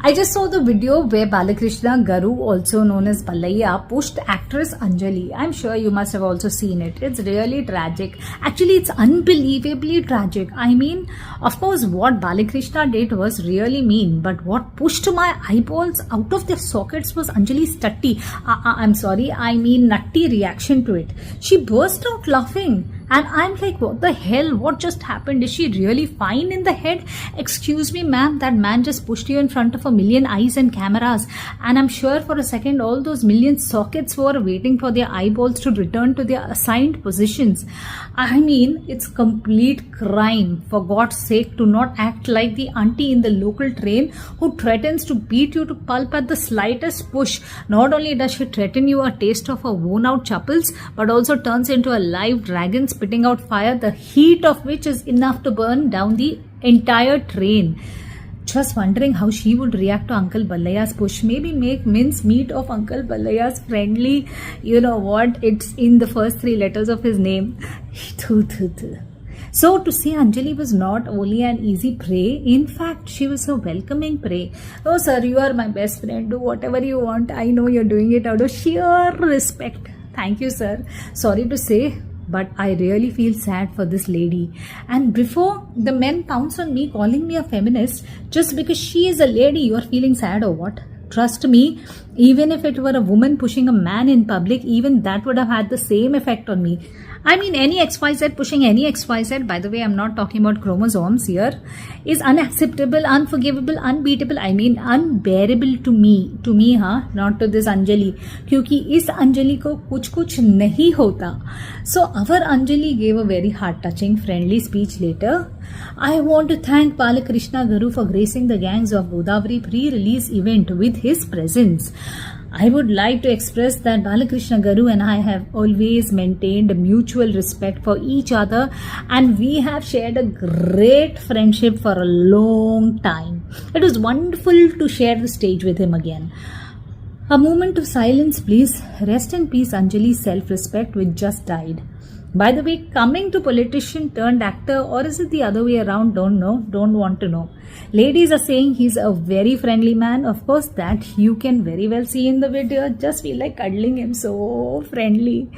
I just saw the video where Balakrishna Garu, also known as Balaiya, pushed actress Anjali. I'm sure you must have also seen it. It's really tragic. Actually, it's unbelievably tragic. I mean, of course, what Balakrishna did was really mean, but what pushed my eyeballs out of their sockets was Anjali's nutty reaction to it. She burst out laughing. And I'm like, what the hell? What just happened? Is she really fine in the head? Excuse me, ma'am, that man just pushed you in front of a million eyes and cameras. And I'm sure for a second, all those million sockets were waiting for their eyeballs to return to their assigned positions. I mean, it's complete crime, for God's sake, to not act like the auntie in the local train who threatens to beat you to pulp at the slightest push. Not only does she threaten you a taste of her worn out chappals, but also turns into a live dragon spitting out fire, the heat of which is enough to burn down the entire train. Just wondering how she would react to Uncle Balaiya's push. Maybe make mince meat of Uncle Balaiya's friendly, you know what, it's in the first three letters of his name. So to say Anjali was not only an easy prey, in fact, she was a welcoming prey. Oh sir, you are my best friend. Do whatever you want. I know you're doing it out of sheer respect. Thank you, sir. Sorry to say, but I really feel sad for this lady. And before the men pounce on me calling me a feminist just because she is a lady, you are feeling sad or what? Trust me, even if it were a woman pushing a man in public, even that would have had the same effect on me. I mean, any XYZ pushing any XYZ, by the way, I'm not talking about chromosomes here, is unacceptable, unforgivable, unbeatable, I mean, unbearable to me. To me, not to this Anjali. क्योंकि इस अंजलि को कुछ नहीं होता. So our Anjali gave a very heart-touching, friendly speech later. I want to thank Balakrishna Garu for gracing the gangs of Godavari pre-release event with his presence. I would like to express that Balakrishna Garu and I have always maintained a mutual respect for each other, and we have shared a great friendship for a long time. It was wonderful to share the stage with him again. A moment of silence, please. Rest in peace, Anjali's self-respect, which just died. By the way, coming to politician turned actor, or is it the other way around? Don't know, don't want to know. Ladies are saying he's a very friendly man. Of course, that you can very well see in the video. Just feel like cuddling him, so friendly.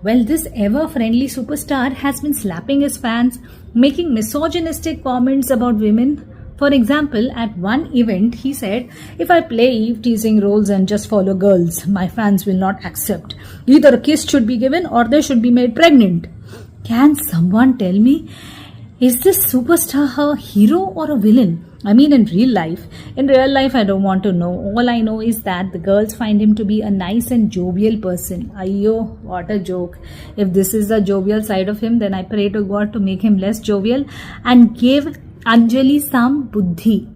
Well, this ever friendly superstar has been slapping his fans, making misogynistic comments about women. For example, at one event, he said, if I play eve-teasing roles and just follow girls, my fans will not accept. Either a kiss should be given or they should be made pregnant. Can someone tell me, is this superstar a hero or a villain? I mean, in real life. In real life, I don't want to know. All I know is that the girls find him to be a nice and jovial person. Ayyo, what a joke. If this is the jovial side of him, then I pray to God to make him less jovial and give Anjali some buddhi.